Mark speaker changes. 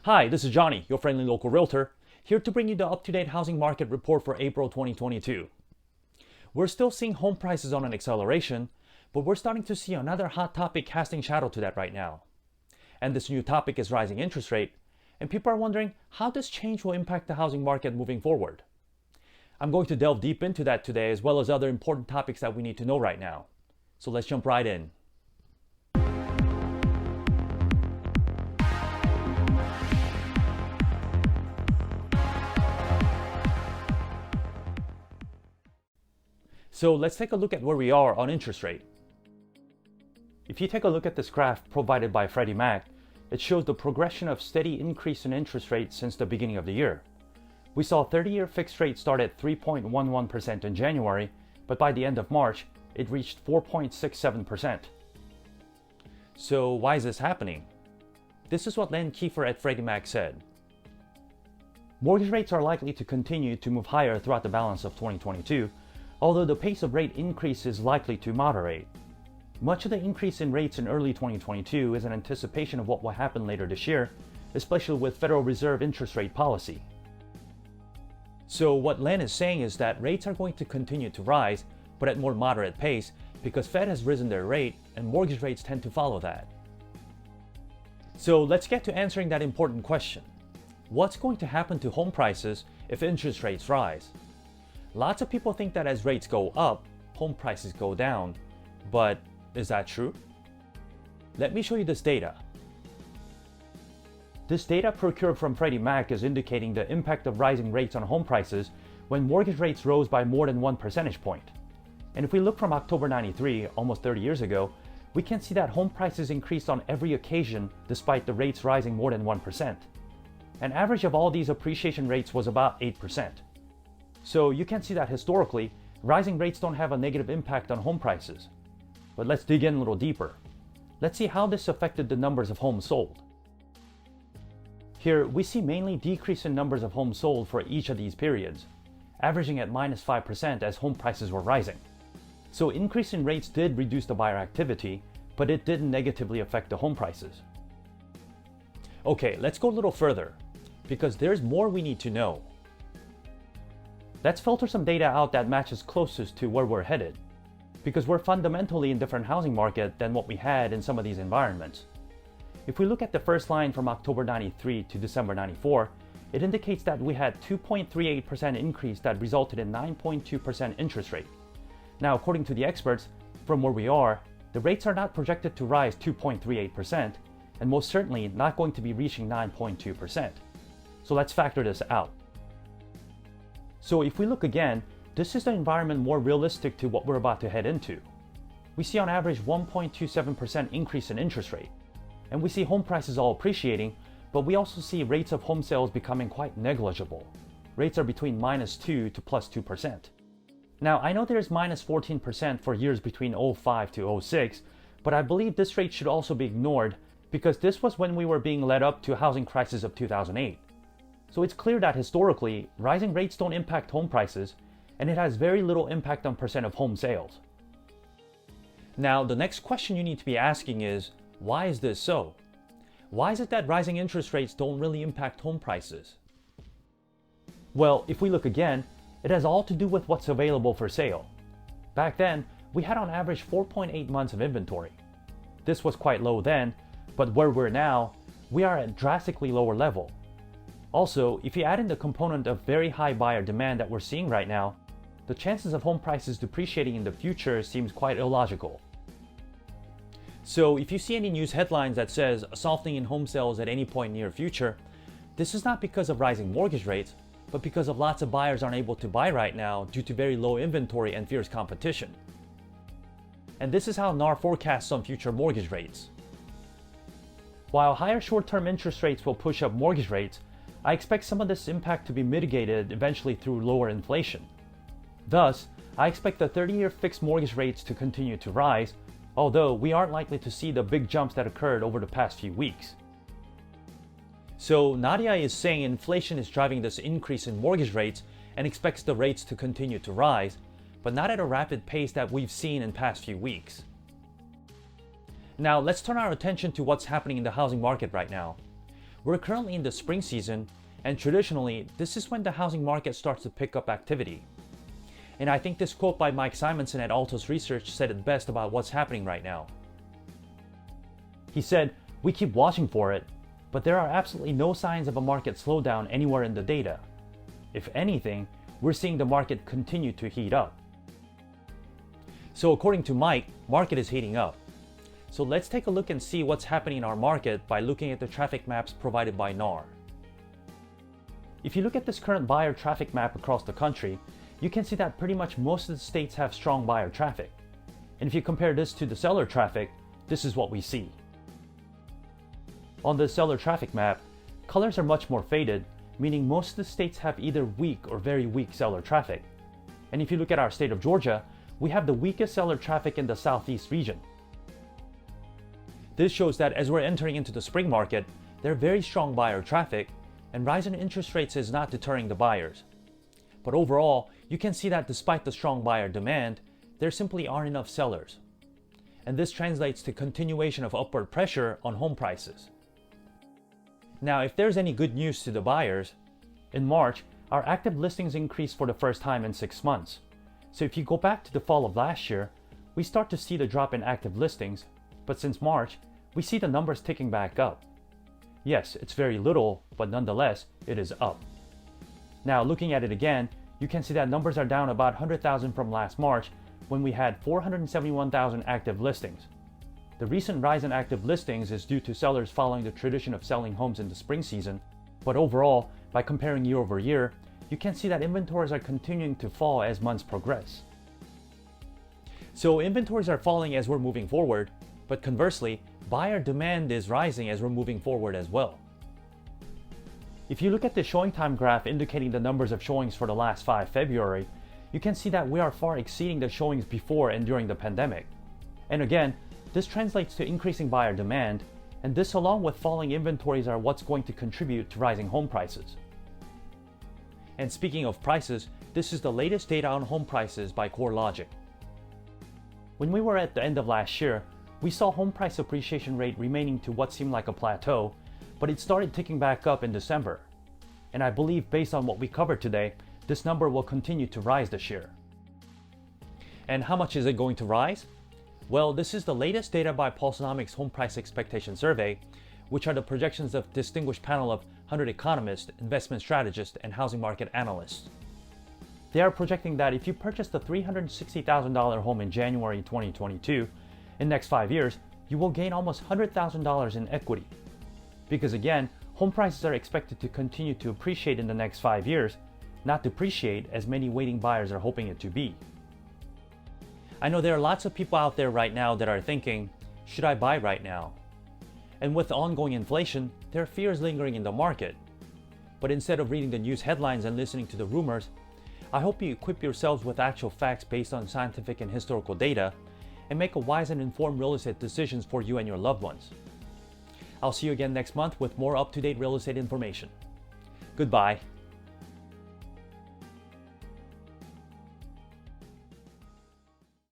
Speaker 1: Hi, this is Johnny, your friendly local realtor, here to bring you the up-to-date housing market report for April 2022. We're still seeing home prices on an acceleration, but we're starting to see another hot topic casting shadow to that right now. And this new topic is rising interest rate, and people are wondering how this change will impact the housing market moving forward. I'm going to delve deep into that today, as well as other important topics that we need to know right now. So let's jump right in. So let's take a look at where we are on interest rate. If you take a look at this graph provided by Freddie Mac, it shows the progression of steady increase in interest rates since the beginning of the year. We saw 30-year fixed rate start at 3.11% in January, but by the end of March, it reached 4.67%. So why is this happening? This is what Len Kiefer at Freddie Mac said. Mortgage rates are likely to continue to move higher throughout the balance of 2022, although the pace of rate increase is likely to moderate. Much of the increase in rates in early 2022 is an anticipation of what will happen later this year, especially with Federal Reserve interest rate policy. So what Len is saying is that rates are going to continue to rise, but at more moderate pace, because Fed has risen their rate and mortgage rates tend to follow that. So let's get to answering that important question. What's going to happen to home prices if interest rates rise? Lots of people think that as rates go up, home prices go down. But is that true? Let me show you this data. This data procured from Freddie Mac is indicating the impact of rising rates on home prices when mortgage rates rose by more than 1 percentage point. And if we look from October 93, almost 30 years ago, we can see that home prices increased on every occasion despite the rates rising more than 1%. An average of all these appreciation rates was about 8%. So you can see that historically, rising rates don't have a negative impact on home prices. But let's dig in a little deeper. Let's see how this affected the numbers of homes sold. Here, we see mainly decrease in numbers of homes sold for each of these periods, averaging at -5% as home prices were rising. So increase in rates did reduce the buyer activity, but it didn't negatively affect the home prices. Okay, let's go a little further, because there's more we need to know. Let's filter some data out that matches closest to where we're headed, because we're fundamentally in a different housing market than what we had in some of these environments. If we look at the first line from October 93 to December 94, it indicates that we had 2.38% increase that resulted in 9.2% interest rate. Now, according to the experts, from where we are, the rates are not projected to rise 2.38%, and most certainly not going to be reaching 9.2%. So let's factor this out. So if we look again, this is the environment more realistic to what we're about to head into. We see on average 1.27% increase in interest rate, and we see home prices all appreciating, but we also see rates of home sales becoming quite negligible. Rates are between -2 to +2%. Now, I know there's -14% for years between 05 to 06, but I believe this rate should also be ignored because this was when we were being led up to housing crisis of 2008. So it's clear that historically, rising rates don't impact home prices, and it has very little impact on percent of home sales. Now, the next question you need to be asking is, why is this so? Why is it that rising interest rates don't really impact home prices? Well, if we look again, it has all to do with what's available for sale. Back then, we had on average 4.8 months of inventory. This was quite low then, but where we're now, we are at a drastically lower level. Also, if you add in the component of very high buyer demand that we're seeing right now, the chances of home prices depreciating in the future seems quite illogical. So if you see any news headlines that says a softening in home sales at any point near future, this is not because of rising mortgage rates, but because of lots of buyers aren't able to buy right now due to very low inventory and fierce competition. And this is how NAR forecasts some future mortgage rates. While higher short-term interest rates will push up mortgage rates, I expect some of this impact to be mitigated eventually through lower inflation. Thus, I expect the 30-year fixed mortgage rates to continue to rise, although we aren't likely to see the big jumps that occurred over the past few weeks. So Nadia is saying inflation is driving this increase in mortgage rates and expects the rates to continue to rise, but not at a rapid pace that we've seen in past few weeks. Now let's turn our attention to what's happening in the housing market right now. We're currently in the spring season, and traditionally, this is when the housing market starts to pick up activity. And I think this quote by Mike Simonson at Altos Research said it best about what's happening right now. He said, "We keep watching for it, but there are absolutely no signs of a market slowdown anywhere in the data. If anything, we're seeing the market continue to heat up." So according to Mike, market is heating up. So let's take a look and see what's happening in our market by looking at the traffic maps provided by NAR. If you look at this current buyer traffic map across the country, you can see that pretty much most of the states have strong buyer traffic. And if you compare this to the seller traffic, this is what we see. On the seller traffic map, colors are much more faded, meaning most of the states have either weak or very weak seller traffic. And if you look at our state of Georgia, we have the weakest seller traffic in the southeast region. This shows that as we're entering into the spring market, there are very strong buyer traffic, and rise in interest rates is not deterring the buyers. But overall, you can see that despite the strong buyer demand, there simply aren't enough sellers. And this translates to continuation of upward pressure on home prices. Now, if there's any good news to the buyers, in March, our active listings increased for the first time in 6 months. So if you go back to the fall of last year, we start to see the drop in active listings, but since March, we see the numbers ticking back up. Yes, it's very little, but nonetheless, it is up. Now, looking at it again, you can see that numbers are down about 100,000 from last March when we had 471,000 active listings. The recent rise in active listings is due to sellers following the tradition of selling homes in the spring season, but overall, by comparing year over year, you can see that inventories are continuing to fall as months progress. So inventories are falling as we're moving forward, but conversely, buyer demand is rising as we're moving forward as well. If you look at the showing time graph indicating the numbers of showings for the last 5 February, you can see that we are far exceeding the showings before and during the pandemic. And again, this translates to increasing buyer demand, and this along with falling inventories are what's going to contribute to rising home prices. And speaking of prices, this is the latest data on home prices by CoreLogic. When we were at the end of last year, we saw home price appreciation rate remaining to what seemed like a plateau, but it started ticking back up in December. And I believe based on what we covered today, this number will continue to rise this year. And how much is it going to rise? Well, this is the latest data by Pulsenomics Home Price Expectation Survey, which are the projections of a distinguished panel of 100 economists, investment strategists, and housing market analysts. They are projecting that if you purchased a $360,000 home in January 2022, in the next 5 years, you will gain almost $100,000 in equity. Because again, home prices are expected to continue to appreciate in the next 5 years, not depreciate as many waiting buyers are hoping it to be. I know there are lots of people out there right now that are thinking, should I buy right now? And with the ongoing inflation, there are fears lingering in the market. But instead of reading the news headlines and listening to the rumors, I hope you equip yourselves with actual facts based on scientific and historical data and make a wise and informed real estate decisions for you and your loved ones. I'll see you again next month with more up-to-date real estate information. Goodbye.